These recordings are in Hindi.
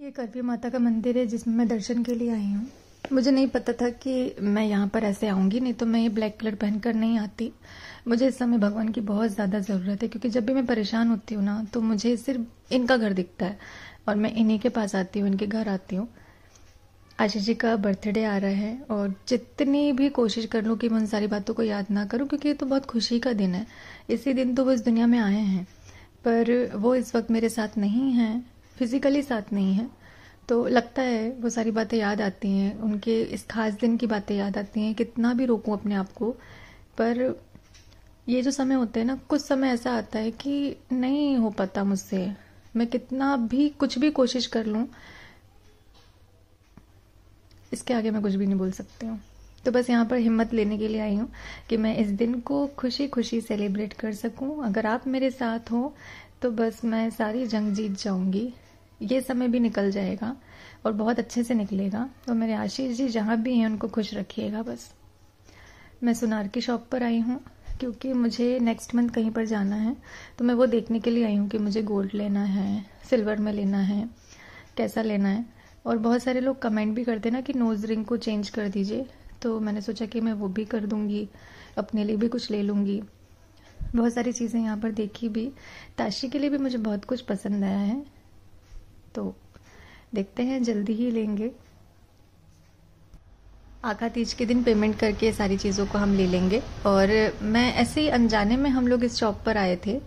ये करवी माता का मंदिर है जिसमें मैं दर्शन के लिए आई हूँ। मुझे नहीं पता था कि मैं यहाँ पर ऐसे आऊँगी, नहीं तो मैं ये ब्लैक कलर पहनकर नहीं आती। मुझे इस समय भगवान की बहुत ज़्यादा ज़रूरत है, क्योंकि जब भी मैं परेशान होती हूँ ना तो मुझे सिर्फ इनका घर दिखता है और मैं इन्हीं के पास आती हूँ, इनके घर आती हूँ। आशीष जी का बर्थडे आ रहा है और जितनी भी कोशिश कर लूँ कि मैं उन सारी बातों को याद ना करूँ, क्योंकि ये तो बहुत खुशी का दिन है। इसी दिन तो वो इस दुनिया में आए हैं, पर वो इस वक्त मेरे साथ नहीं हैं, फिजिकली साथ नहीं है। तो लगता है वो सारी बातें याद आती हैं, उनके इस खास दिन की बातें याद आती हैं। कितना भी रोकूं अपने आप को, पर ये जो समय होते हैं ना, कुछ समय ऐसा आता है कि नहीं हो पाता मुझसे। मैं कितना भी कुछ भी कोशिश कर लूं, इसके आगे मैं कुछ भी नहीं बोल सकती हूँ। तो बस यहाँ पर हिम्मत लेने के लिए आई हूँ कि मैं इस दिन को खुशी खुशी सेलिब्रेट कर सकूँ। अगर आप मेरे साथ हो तो बस मैं सारी जंग जीत जाऊंगी। ये समय भी निकल जाएगा और बहुत अच्छे से निकलेगा। तो मेरे आशीष जी जहाँ भी हैं उनको खुश रखिएगा। बस मैं सुनार की शॉप पर आई हूँ क्योंकि मुझे नेक्स्ट मंथ कहीं पर जाना है, तो मैं वो देखने के लिए आई हूँ कि मुझे गोल्ड लेना है, सिल्वर में लेना है, कैसा लेना है। और बहुत सारे लोग कमेंट भी करते ना कि नोज रिंग को चेंज कर दीजिए, तो मैंने सोचा कि मैं वो भी कर दूंगी, अपने लिए भी कुछ ले लूंगी। बहुत सारी चीज़ें यहाँ पर देखी भी, ताशी के लिए भी मुझे बहुत कुछ पसंद आया है, तो देखते हैं जल्दी ही लेंगे। आखा तीज के दिन पेमेंट करके सारी चीज़ों को हम ले लेंगे। और मैं ऐसे ही अनजाने में हम लोग इस शॉप पर आए थे,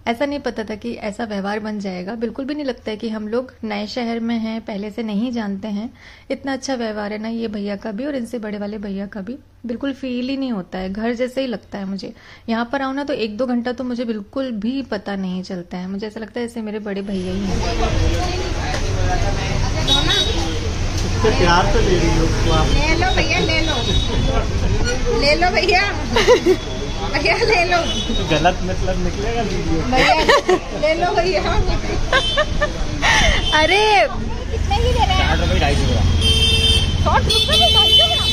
ऐसा नहीं पता था कि ऐसा व्यवहार बन जाएगा। बिल्कुल भी नहीं लगता है कि हम लोग नए शहर में हैं, पहले से नहीं जानते हैं। इतना अच्छा व्यवहार है ना ये भैया का भी और इनसे बड़े वाले भैया का भी, बिल्कुल फील ही नहीं होता है, घर जैसे ही लगता है मुझे। यहाँ पर आऊँ ना तो 1-2 घंटा तो मुझे बिल्कुल भी पता नहीं चलता है, मुझे ऐसा लगता है जैसे मेरे बड़े भैया ही हैं। प्यार से ले रही हो आप। ले लो भैया, ले लो, ले लो भैया, भैया ले लो। गलत मतलब निकलेगा वीडियो। भैया ले लो भैया। अरे कितने ही दे रहे हैं? 60 रुपए 250 ग्राम। 60 रुपए में 250 ग्राम?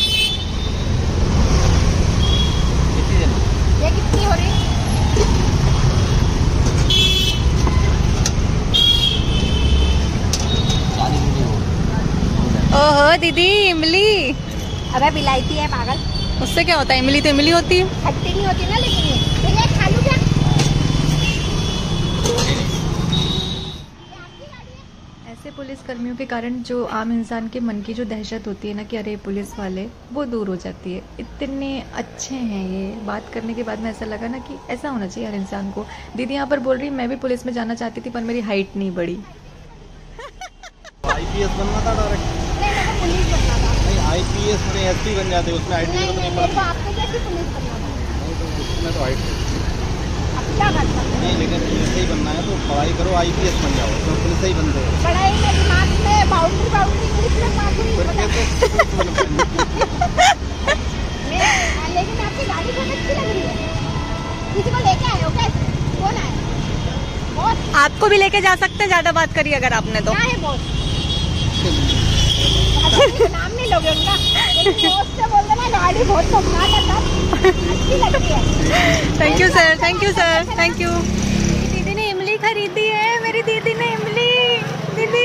ये कितनी हो रही? ओहो दीदी, इमली। अबे विलायती है पागल, उससे क्या होता है? इमली तो इमली होती है। खट्टी नहीं होती ना, लेकिन ये भैया खा लूं क्या? ऐसे पुलिस कर्मियों के कारण जो आम इंसान के मन की जो दहशत होती है ना कि अरे पुलिस वाले, वो दूर हो जाती है। इतने अच्छे हैं ये। बात करने के बाद में ऐसा लगा ना कि ऐसा होना चाहिए हर इंसान को। दीदी यहाँ पर बोल रही मैं भी पुलिस में जाना चाहती थी, पर मेरी हाइट नहीं बढ़ी। आईपीएस बनना था डायरेक्ट। नहीं, मेरे को पुलिस बनना था। नहीं, आईपीएस में एसपी बन जाते, उसमें हाइट नहीं, नहीं नहीं, मेरे को आपके जैसी पुलिस बनना था। उसमें तो हाइट अब क्या कर सकते हैं? नहीं, लेकिन पुलिस ही बनना है तो पढ़ाई करो, आईपीएस बन जाओ, तो पुलिस ही बनते हो। पढ़ाई में दिमाग में बाउंड्री इंग्लिश में बात हुई पता नहीं, लेकिन आपकी गाड़ी बहुत अच्छी लग रही है। किसी को लेके आए हो क्या? कौन आए? बॉस? आपको भी लेके जा सकते हैं, ज्यादा बात करिए अगर आपने तो। क्या है बॉस? नाम नहीं लोगे उनका, लेकिन बॉस से बोल देना गाड़ी बहुत खतरनाक है, सब अच्छी लगती है। Thank you sir, thank you sir, thank you. दीदी ने इमली खरीदी है, मेरी दीदी ने इमली। दीदी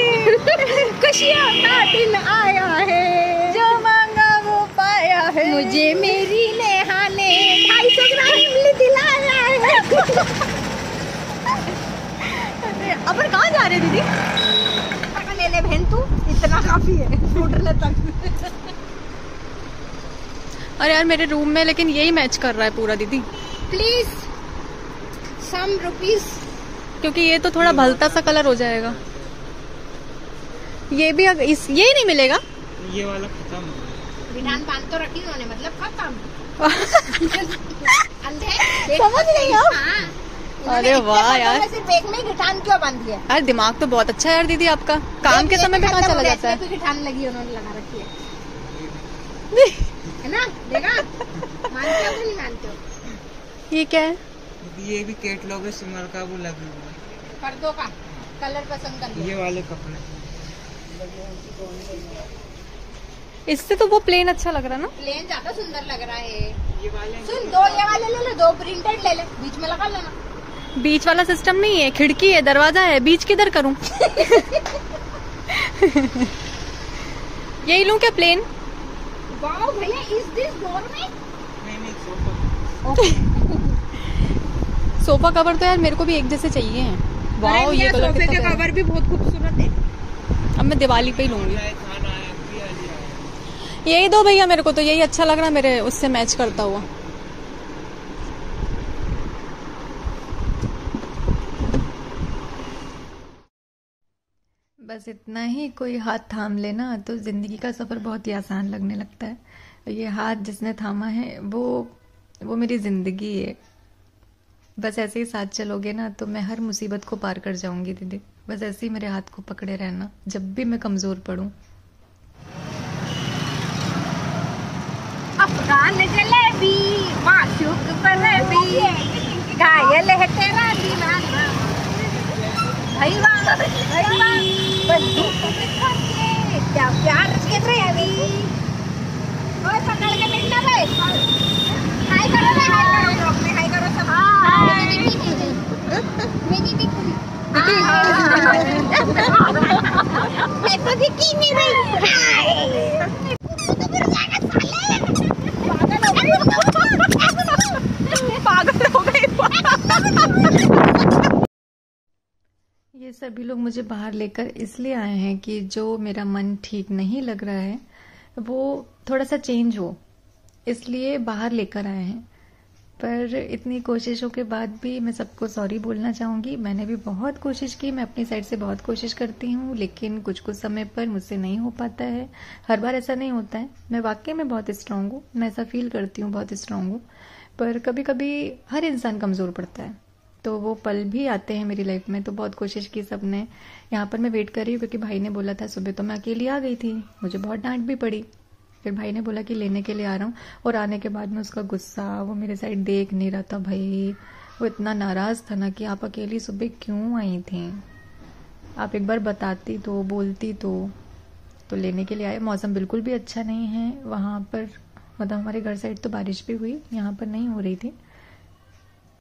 खुशियाँ का दिन आया है, जो मांगा वो पाया है। मुझे मेरी नेहा ने 250 ग्राम इमली दिलाया है। अपन कहाँ जा रहे हैं दीदी? ले ले बहन, तू इतना काफी है स्कूटर तक। अरे यार मेरे रूम में लेकिन यही मैच कर रहा है पूरा दीदी। प्लीज सम रुपीज, क्योंकि ये तो थोड़ा भलता सा कलर हो जाएगा। ये भी ये नहीं मिलेगा। ये वाला खत्म हो गया। विधान बांध तो रखी उन्होंने, मतलब खत्म। समझ नहीं हो? अरे वाह यार, सिर्फ एक में गिटान क्यों बांध दिया? यार दिमाग तो बहुत अच्छा है यार दीदी आपका। काम के समय पे कहाँ चला जाता है? गिटान लगी उन्होंने लगा रखी है ना? देखा? मानते हो कि नहीं मानते हो? ये क्या है? ये भी कैटलॉग है सिमर का, वो लगी हुआ है पर्दों का कलर पसंद कर ये वाले कपड़े। इससे तो वो प्लेन अच्छा लग रहा है ना? प्लेन ज्यादा सुंदर लग रहा है। ये वाले सुन, 2 ये वाले ले ले, 2 प्रिंटेड ले ले, बीच में लगा लेना। बीच वाला सिस्टम नहीं है, खिड़की है, दरवाजा है, बीच किधर करूं? यही लूं क्या प्लेन? वाओ भैया, इज दिस गवर्नमेंट? नहीं सोफा। सोफा कवर तो यार मेरे को भी एक जैसे चाहिए हैं। वाओ, ये कलर सोफे कितना का कवर भी बहुत खूबसूरत है। अब मैं दिवाली पे ही लूंगी। खाना आया भी आ लिया। यही दो भैया, मेरे को तो यही अच्छा लग रहा है, मेरे उससे मैच करता हुआ। बस इतना ही, कोई हाथ थाम लेना तो ज़िंदगी का सफ़र बहुत ही आसान लगने लगता है। ये हाथ जिसने थामा है वो मेरी ज़िंदगी है। बस ऐसे ही साथ चलोगे ना तो मैं हर मुसीबत को पार कर जाऊंगी दीदी। बस ऐसे ही मेरे हाथ को पकड़े रहना जब भी मैं कमज़ोर पड़ूं। अफगान जलेबी, माशूक फरेबी, घायल है तेरा दीवाना। भैया भैया, बंदूक दिखा के क्या प्यार कर रहे अभी। ओए पकड़ के बैठना बे। हाय करो रे, हाय करो ब्लॉग में, हाय करो सब। मेरी दिखी। मैं तो दिखी नहीं रही। हाय। तो फिर जाएगा साले। पागल हो गई। ये सभी लोग मुझे बाहर लेकर इसलिए आए हैं कि जो मेरा मन ठीक नहीं लग रहा है वो थोड़ा सा चेंज हो, इसलिए बाहर लेकर आए हैं। पर इतनी कोशिशों के बाद भी मैं सबको सॉरी बोलना चाहूँगी। मैंने भी बहुत कोशिश की, मैं अपनी साइड से बहुत कोशिश करती हूँ, लेकिन कुछ कुछ समय पर मुझसे नहीं हो पाता है। हर बार ऐसा नहीं होता है। मैं वाकई में बहुत स्ट्रांग हूँ, मैं ऐसा फील करती हूँ, बहुत स्ट्रांग हूँ। पर कभी कभी हर इंसान कमज़ोर पड़ता है, तो वो पल भी आते हैं मेरी लाइफ में। तो बहुत कोशिश की सबने। यहाँ पर मैं वेट कर रही हूँ क्योंकि भाई ने बोला था, सुबह तो मैं अकेली आ गई थी, मुझे बहुत डांट भी पड़ी। फिर भाई ने बोला कि लेने के लिए आ रहा हूँ, और आने के बाद में उसका गुस्सा, वो मेरे साइड देख नहीं रहा था भाई। वो इतना नाराज़ था ना कि आप अकेली सुबह क्यों आई थी, आप एक बार बताती तो, बोलती तो लेने के लिए आए। मौसम बिल्कुल भी अच्छा नहीं है वहाँ पर, मतलब हमारे घर साइड तो बारिश भी हुई, यहाँ पर नहीं हो रही थी।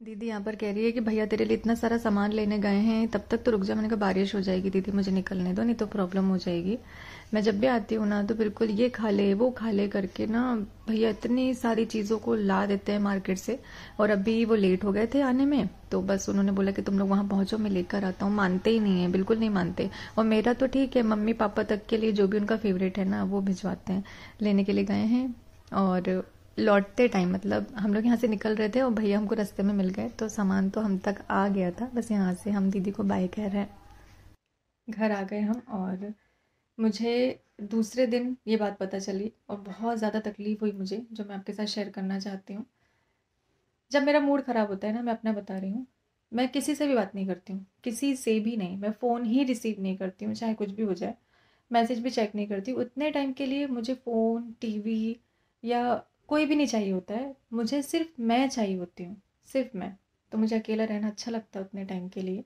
दीदी यहाँ पर कह रही है कि भैया तेरे लिए इतना सारा सामान लेने गए हैं, तब तक तो रुक जा। मैंने कहा बारिश हो जाएगी दीदी, मुझे निकलने दो, नहीं तो प्रॉब्लम हो जाएगी। मैं जब भी आती हूँ ना तो बिल्कुल ये खा ले वो खा ले करके ना भैया इतनी सारी चीज़ों को ला देते हैं मार्केट से। और अभी वो लेट हो गए थे आने में, तो बस उन्होंने बोला कि तुम लोग वहाँ पहुँचो, मैं लेकर आता हूँ। मानते ही नहीं है, बिल्कुल नहीं मानते। और मेरा तो ठीक है, मम्मी पापा तक के लिए जो भी उनका फेवरेट है ना वो भिजवाते हैं। लेने के लिए गए हैं, और लौटते टाइम मतलब हम लोग यहाँ से निकल रहे थे और भैया हमको रास्ते में मिल गए, तो सामान तो हम तक आ गया था। बस यहाँ से हम दीदी को बाय कह रहे हैं। घर आ गए हम, और मुझे दूसरे दिन ये बात पता चली और बहुत ज़्यादा तकलीफ़ हुई मुझे, जो मैं आपके साथ शेयर करना चाहती हूँ। जब मेरा मूड ख़राब होता है ना, मैं अपना बता रही हूँ, मैं किसी से भी बात नहीं करती हूँ, किसी से भी नहीं। मैं फ़ोन ही रिसीव नहीं करती हूँ, चाहे कुछ भी हो जाए। मैसेज भी चेक नहीं करती हूँ। उतने टाइम के लिए मुझे फ़ोन, टीवी या कोई भी नहीं चाहिए होता है। मुझे सिर्फ मैं चाहिए होती हूँ, सिर्फ मैं। तो मुझे अकेला रहना अच्छा लगता है उतने टाइम के लिए।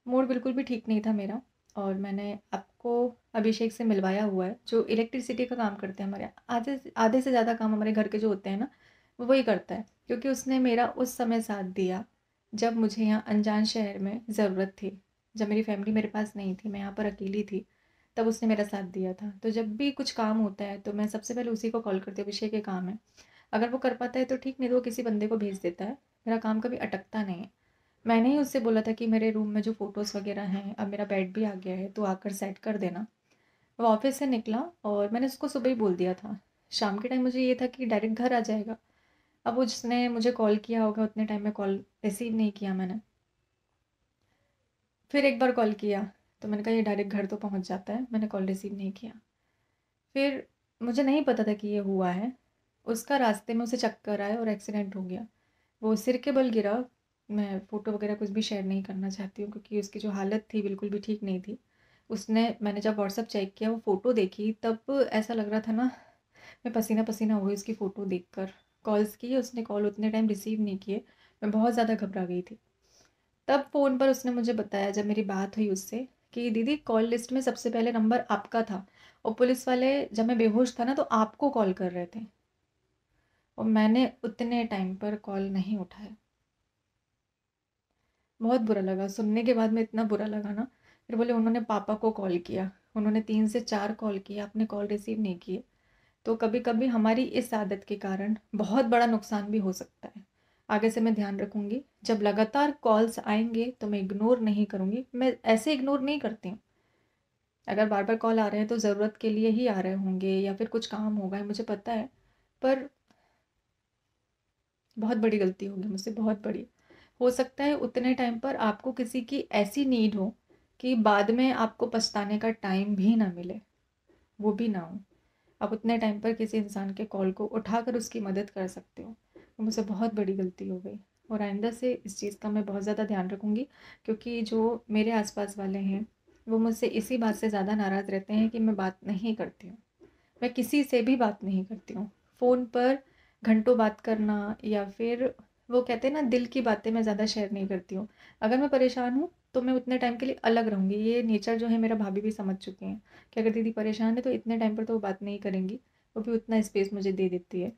मूड बिल्कुल भी ठीक नहीं था मेरा, और मैंने आपको अभिषेक से मिलवाया हुआ है, जो इलेक्ट्रिसिटी का काम करते हैं हमारे यहाँ। आधे से ज़्यादा काम हमारे घर के जो होते हैं ना, वो वही करता है, क्योंकि उसने मेरा उस समय साथ दिया जब मुझे यहाँ अनजान शहर में ज़रूरत थी, जब मेरी फैमिली मेरे पास नहीं थी, मैं यहाँ पर अकेली थी, तब उसने मेरा साथ दिया था। तो जब भी कुछ काम होता है तो मैं सबसे पहले उसी को कॉल करती हूँ, अभिषेक के काम है। अगर वो कर पाता है तो ठीक, नहीं तो वो किसी बंदे को भेज देता है। मेरा काम कभी अटकता नहीं है। मैंने ही उससे बोला था कि मेरे रूम में जो फ़ोटोज़ वगैरह हैं, अब मेरा बेड भी आ गया है तो आकर सेट कर देना। वो ऑफिस से निकला और मैंने उसको सुबह ही बोल दिया था। शाम के टाइम मुझे ये था कि डायरेक्ट घर आ जाएगा। अब वो जिसने मुझे कॉल किया होगा उतने टाइम में कॉल रिसीव नहीं किया मैंने। फिर एक बार कॉल किया तो मैंने कहा ये डायरेक्ट घर तो पहुंच जाता है, मैंने कॉल रिसीव नहीं किया। फिर मुझे नहीं पता था कि ये हुआ है। उसका रास्ते में उसे चक्कर आया और एक्सीडेंट हो गया। वो सिर के बल गिरा। मैं फ़ोटो वगैरह कुछ भी शेयर नहीं करना चाहती हूँ क्योंकि उसकी जो हालत थी बिल्कुल भी ठीक नहीं थी। मैंने जब व्हाट्सअप चेक किया, वो फ़ोटो देखी, तब ऐसा लग रहा था ना, मैं पसीना पसीना हो गई उसकी फ़ोटो देखकर। कॉल्स की, उसने कॉल उतने टाइम रिसीव नहीं किए। मैं बहुत ज़्यादा घबरा गई थी। तब फ़ोन पर उसने मुझे बताया, जब मेरी बात हुई उससे, कि दीदी कॉल लिस्ट में सबसे पहले नंबर आपका था, और पुलिस वाले जब मैं बेहोश था ना तो आपको कॉल कर रहे थे, और मैंने उतने टाइम पर कॉल नहीं उठाया। बहुत बुरा लगा सुनने के बाद में, इतना बुरा लगा ना। फिर बोले उन्होंने पापा को कॉल किया, उन्होंने 3 से 4 कॉल किए, आपने कॉल रिसीव नहीं किए। तो कभी कभी हमारी इस आदत के कारण बहुत बड़ा नुकसान भी हो सकता है। आगे से मैं ध्यान रखूंगी, जब लगातार कॉल्स आएंगे तो मैं इग्नोर नहीं करूंगी। मैं ऐसे इग्नोर नहीं करती हूँ। अगर बार बार कॉल आ रहे हैं तो ज़रूरत के लिए ही आ रहे होंगे या फिर कुछ काम होगा, मुझे पता है। पर बहुत बड़ी गलती होगी मुझसे, बहुत बड़ी। हो सकता है उतने टाइम पर आपको किसी की ऐसी नीड हो कि बाद में आपको पछताने का टाइम भी ना मिले, वो भी ना हो। आप उतने टाइम पर किसी इंसान के कॉल को उठाकर उसकी मदद कर सकते हो। तो मुझसे बहुत बड़ी गलती हो गई, और आइंदा से इस चीज़ का मैं बहुत ज़्यादा ध्यान रखूँगी। क्योंकि जो मेरे आसपास वाले हैं वो मुझसे इसी बात से ज़्यादा नाराज़ रहते हैं कि मैं बात नहीं करती हूँ। मैं किसी से भी बात नहीं करती हूँ। फ़ोन पर घंटों बात करना, या फिर वो कहते हैं ना, दिल की बातें मैं ज़्यादा शेयर नहीं करती हूँ। अगर मैं परेशान हूँ तो मैं उतने टाइम के लिए अलग रहूँगी। ये नेचर जो है मेरा भाभी भी समझ चुके हैं कि अगर दीदी परेशान है तो इतने टाइम पर तो वो बात नहीं करेंगी, वो भी उतना स्पेस मुझे दे देती है।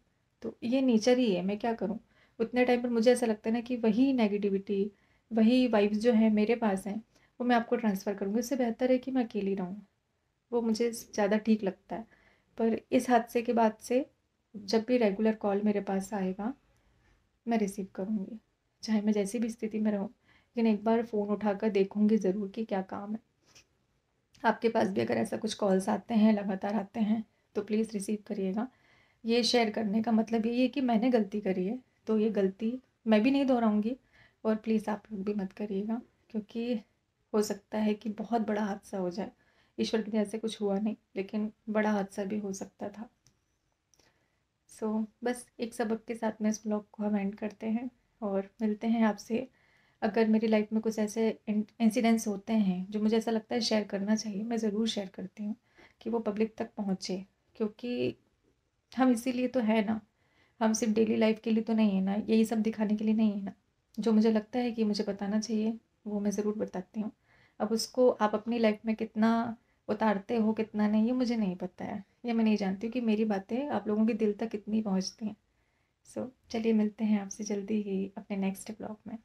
तो ये नेचर ही है, मैं क्या करूँ। उतने टाइम पर मुझे ऐसा लगता है ना कि वही नेगेटिविटी, वही वाइब्स जो है मेरे पास हैं, वो मैं आपको ट्रांसफ़र करूँगी। इससे बेहतर है कि मैं अकेली रहूँ, वो मुझे ज़्यादा ठीक लगता है। पर इस हादसे के बाद से जब भी रेगुलर कॉल मेरे पास आएगा मैं रिसीव करूँगी, चाहे मैं जैसी भी स्थिति में रहूँ। लेकिन एक बार फ़ोन उठाकर देखूँगी ज़रूर कि क्या काम है। आपके पास भी अगर ऐसा कुछ कॉल्स आते हैं, लगातार आते हैं, तो प्लीज़ रिसीव करिएगा। ये शेयर करने का मतलब यही है कि मैंने गलती करी है, तो ये गलती मैं भी नहीं दोहराऊँगी, और प्लीज़ आप लोग भी मत करिएगा। क्योंकि हो सकता है कि बहुत बड़ा हादसा हो जाए। ईश्वर की दया से कुछ हुआ नहीं, लेकिन बड़ा हादसा भी हो सकता था। सो बस एक सबक के साथ में इस ब्लॉग को हम एंड करते हैं, और मिलते हैं आपसे। अगर मेरी लाइफ में कुछ ऐसे इंसिडेंट्स होते हैं जो मुझे ऐसा लगता है शेयर करना चाहिए, मैं ज़रूर शेयर करती हूँ कि वो पब्लिक तक पहुँचे। क्योंकि हम इसीलिए तो है ना, हम सिर्फ डेली लाइफ के लिए तो नहीं है ना, यही सब दिखाने के लिए नहीं है ना। जो मुझे लगता है कि मुझे बताना चाहिए वो मैं ज़रूर बताती हूँ। अब उसको आप अपनी लाइफ में कितना उतारते हो कितना नहीं, ये मुझे नहीं पता है। ये मैं नहीं जानती हूँ कि मेरी बातें आप लोगों के दिल तक कितनी पहुँचती हैं। सो चलिए मिलते हैं आपसे जल्दी ही अपने नेक्स्ट ब्लॉग में।